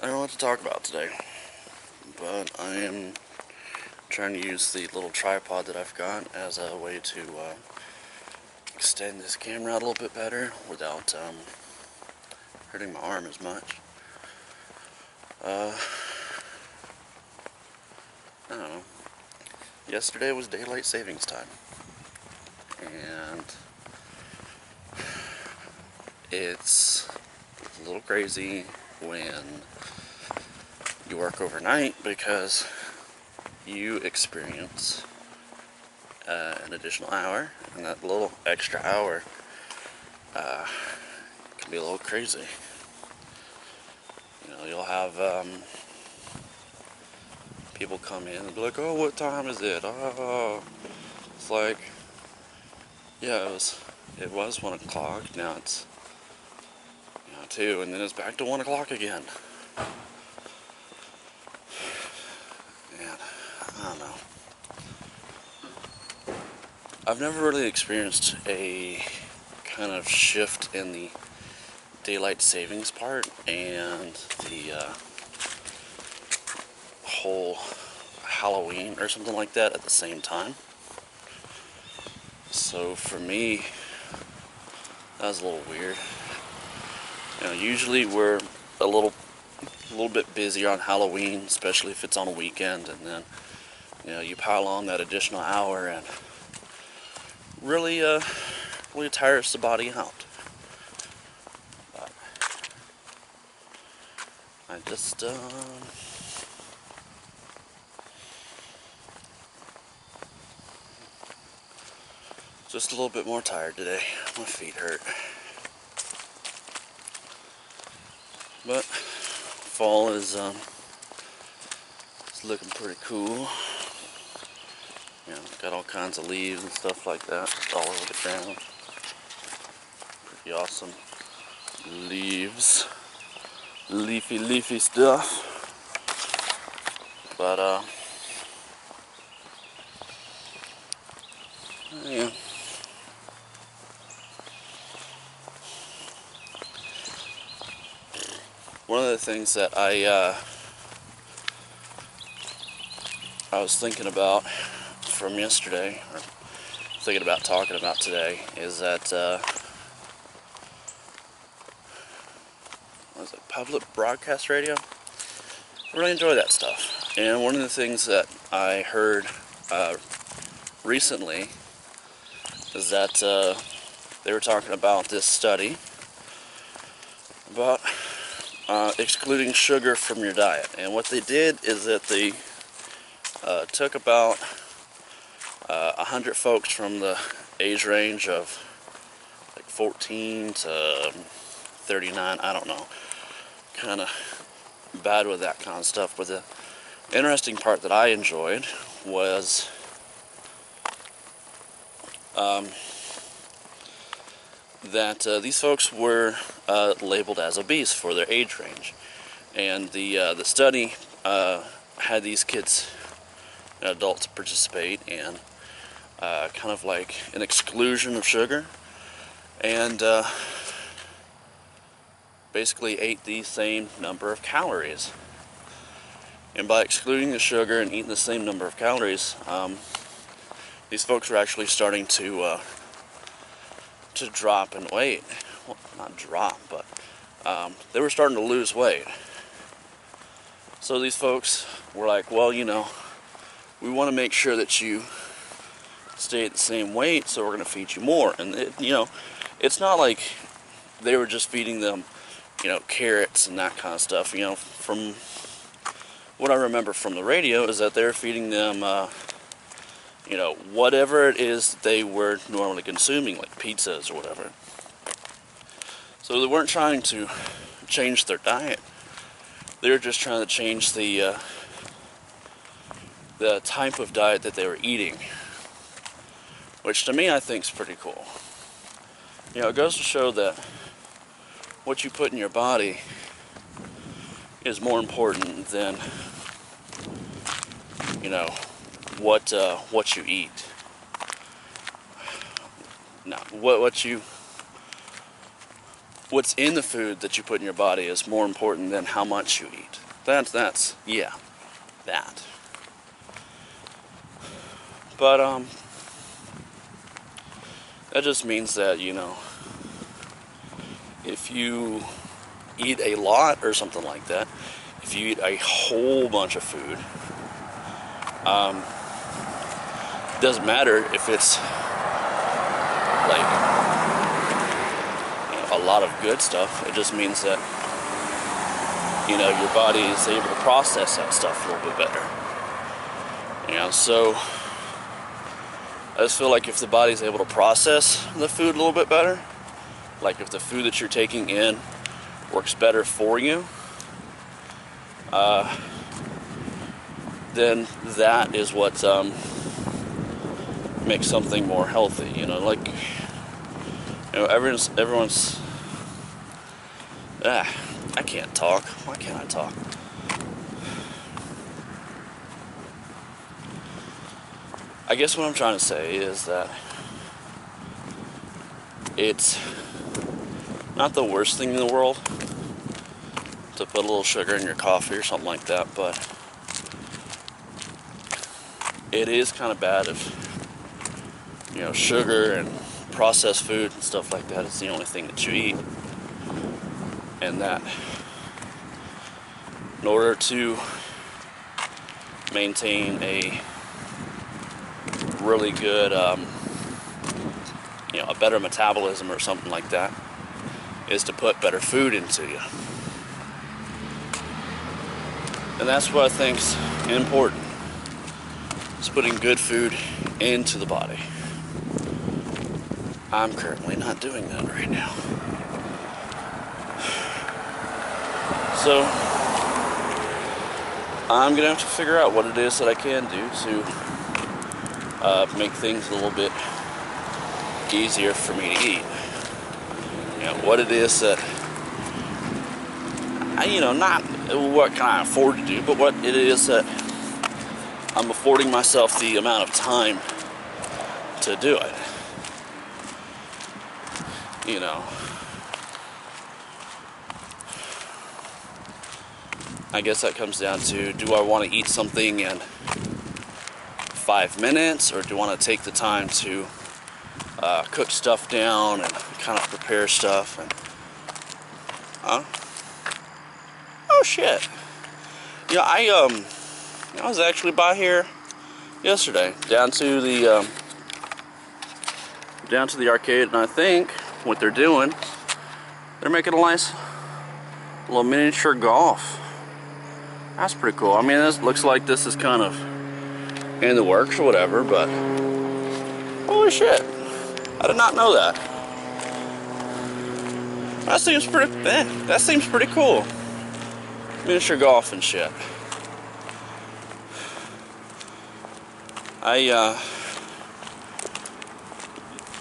I don't know what to talk about today, but I am trying to use the little tripod that I've got as a way to extend this camera out a little bit better without hurting my arm as much. I don't know. Yesterday was daylight savings time, and it's a little crazy when you work overnight because you experience an additional hour, and that little extra hour can be a little crazy. You know, you'll have people come in and be like, "Oh, what time is it?" Oh, it's like, yeah, it was 1 o'clock. Now it's 2, and then it's back to 1 o'clock again. And I don't know. I've never really experienced a kind of shift in the daylight savings part and the whole Halloween or something like that at the same time. So for me, that was a little weird. You know, usually we're a little bit busier on Halloween, especially if it's on a weekend, and then you pile on that additional hour and really tires the body out. But I just a little bit more tired today. My feet hurt. But fall is it's looking pretty cool. Got all kinds of leaves and stuff like that all over the ground. Pretty awesome leaves. Leafy stuff. But yeah. One of the things that I was thinking about from yesterday, or thinking about talking about today, is that what is it, public broadcast radio? I really enjoy that stuff. And one of the things that I heard recently is that they were talking about this study about excluding sugar from your diet. And what they did is that they took about 100 folks from the age range of like 14 to 39, I don't know. Kind of bad with that kind of stuff. But the interesting part that I enjoyed was that these folks were labeled as obese for their age range, and the study had these kids, adults, participate in kind of like an exclusion of sugar, and basically ate the same number of calories. And by excluding the sugar and eating the same number of calories, these folks were actually starting to drop in weight. Well, not drop, but they were starting to lose weight. So these folks were like, well, we want to make sure that you stay at the same weight, so we're going to feed you more. And it's not like they were just feeding them, carrots and that kind of stuff. From what I remember from the radio is that they were feeding them whatever it is they were normally consuming, like pizzas or whatever. So they weren't trying to change their diet. They were just trying to change the type of diet that they were eating, which to me I think is pretty cool. It goes to show that what you put in your body is more important than what you eat. No, what you what's in the food that you put in your body is more important than how much you eat. That's yeah, that. But that just means that, you know, if you eat a lot or something like that, if you eat a whole bunch of food, it doesn't matter if it's like, you know, a lot of good stuff. It just means that, you know, your body is able to process that stuff a little bit better. You know, so I just feel like if the body's able to process the food a little bit better, like if the food that you're taking in works better for you, then that is what makes something more healthy. You know, like, you know, everyone's I can't talk. Why can't I talk? I guess what I'm trying to say is that it's not the worst thing in the world to put a little sugar in your coffee or something like that, but it is kind of bad if, you know, sugar and processed food and stuff like that is the only thing that you eat. And that in order to maintain a really good, you know, a better metabolism or something like that, is to put better food into you. And that's what I think's important. Is putting good food into the body. I'm currently not doing that right now. So I'm gonna have to figure out what it is that I can do to make things a little bit easier for me to eat. You know, what it is that I, you know, not what can I afford to do, but what it is that I'm affording myself the amount of time to do it. You know, I guess that comes down to, do I want to eat something in 5 minutes, or do I want to take the time to cook stuff down and kind of prepare stuff? And oh shit! Yeah, I was actually by here yesterday, down to the arcade, and I think what they're doing, they're making a nice little miniature golf. That's pretty cool. I mean, this looks like this is kind of in the works or whatever, but holy shit, I did not know that. That seems pretty cool. Miniature golf and shit.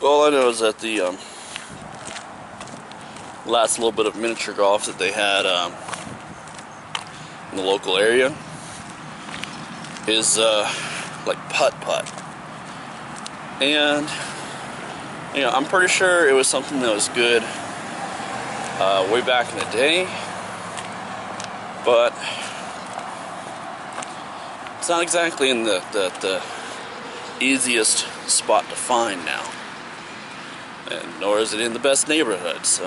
All I know is that the last little bit of miniature golf that they had in the local area is like putt-putt. And, you know, I'm pretty sure it was something that was good way back in the day, but it's not exactly in the easiest spot to find now, and nor is it in the best neighborhood. So,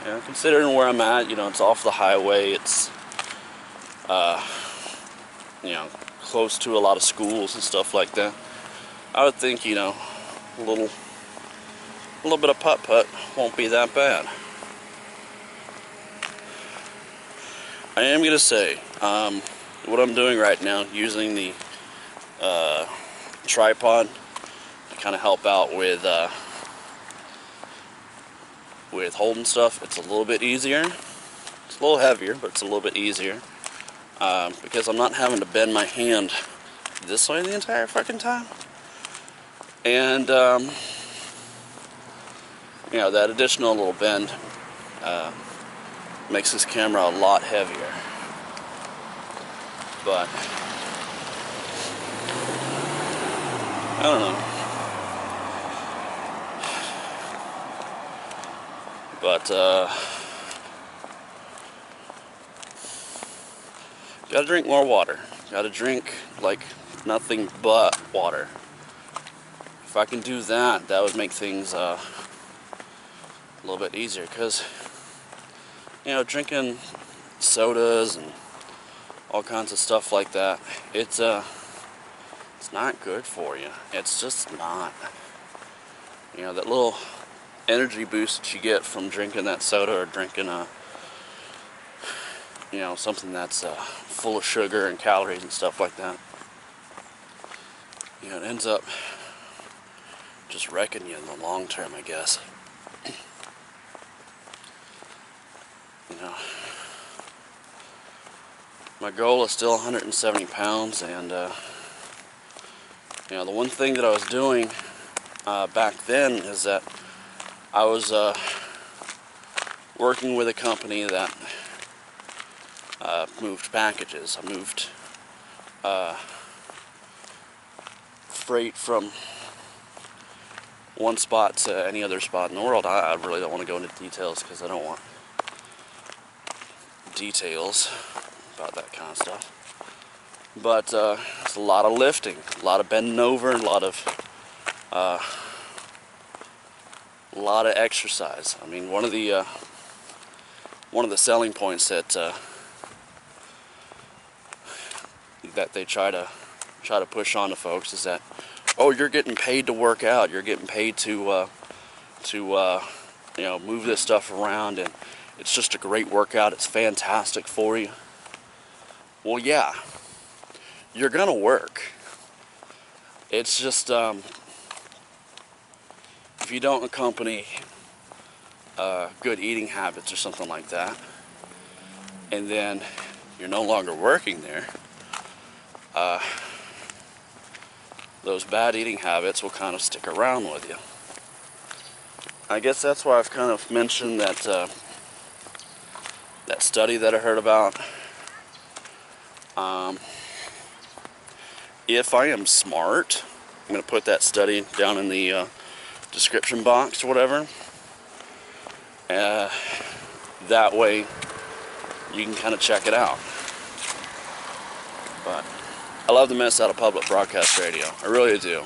you know, considering where I'm at, you know, it's off the highway, it's you know, close to a lot of schools and stuff like that. I would think, you know, a little bit of putt-putt won't be that bad. I am gonna say, what I'm doing right now, using the tripod to kind of help out with holding stuff, it's a little bit easier. It's a little heavier, but it's a little bit easier. Because I'm not having to bend my hand this way the entire fucking time. And, you know, that additional little bend makes this camera a lot heavier. But, I don't know. But gotta drink more water. Gotta drink like nothing but water. If I can do that, that would make things a little bit easier. Because, you know, drinking sodas and all kinds of stuff like that, it's not good for you. It's just not. You know, that little energy boost that you get from drinking that soda or drinking you know, something that's full of sugar and calories and stuff like that, you know, it ends up just wrecking you in the long term, I guess. You know, my goal is still 170 pounds, and you know, the one thing that I was doing back then is that I was working with a company that moved packages. I moved freight from one spot to any other spot in the world. I really don't want to go into details because I don't want details about that kind of stuff. But it's a lot of lifting, a lot of bending over, a lot of exercise. I mean, one of the selling points that they try to push on to folks is that, oh, you're getting paid to work out, you're getting paid to you know, move this stuff around, and it's just a great workout, it's fantastic for you. Well, yeah, you're gonna work. It's just if you don't accompany good eating habits or something like that, and then you're no longer working there, those bad eating habits will kind of stick around with you. I guess that's why I've kind of mentioned that that study that I heard about. If I am smart, I'm going to put that study down in the description box or whatever. That way you can kind of check it out. But I love the mess out of public broadcast radio. I really do.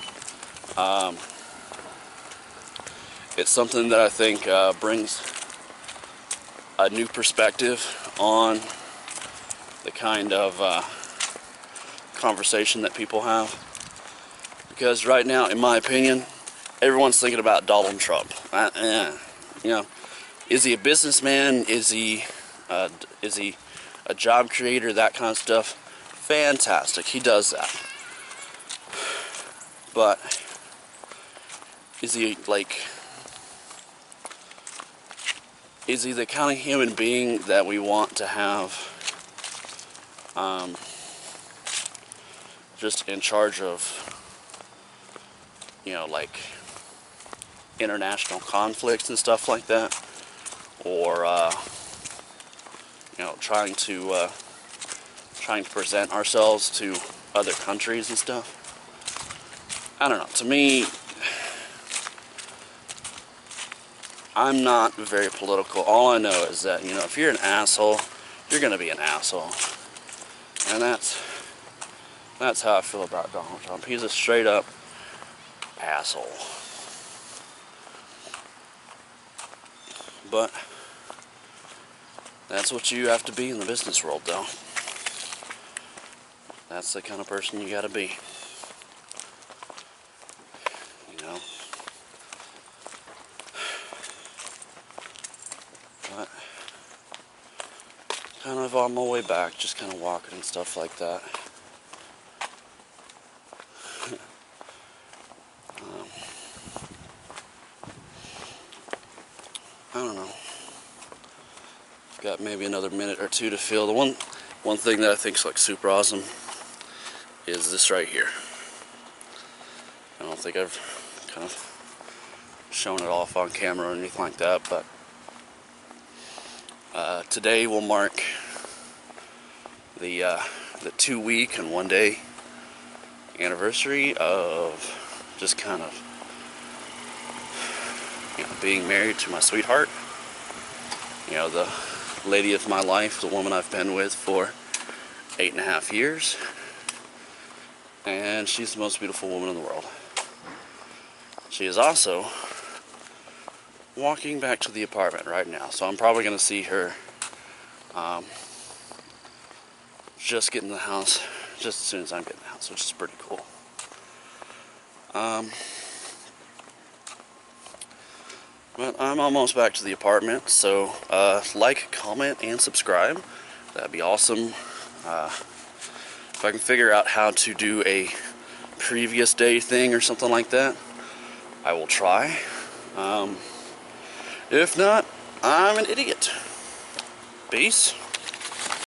It's something that I think brings a new perspective on the kind of conversation that people have. Because right now, in my opinion, everyone's thinking about Donald Trump. You know, is he a businessman? Is he a job creator? That kind of stuff. Fantastic, he does that. But is he the kind of human being that we want to have just in charge of, you know, like international conflicts and stuff like that, or you know, trying to present ourselves to other countries and stuff? I don't know. To me, I'm not very political. All I know is that, you know, if you're an asshole, you're gonna be an asshole, and that's how I feel about Donald Trump. He's a straight up asshole. But that's what you have to be in the business world, though. That's the kind of person you gotta be. You know? But kind of on my way back, just kind of walking and stuff like that. I don't know. Got maybe another minute or two to fill. The one thing that I think is like super awesome is this right here. I don't think I've kind of shown it off on camera or anything like that, but today will mark the 2-week and 1-day anniversary of just kind of, you know, being married to my sweetheart. You know, the lady of my life, the woman I've been with for 8.5 years, and she's the most beautiful woman in the world. She is also walking back to the apartment right now, so I'm probably going to see her just get in the house, just as soon as I'm getting in the house, which is pretty cool. But I'm almost back to the apartment, so like, comment, and subscribe. That'd be awesome. If I can figure out how to do a previous day thing or something like that, I will try. If not, I'm an idiot. Peace.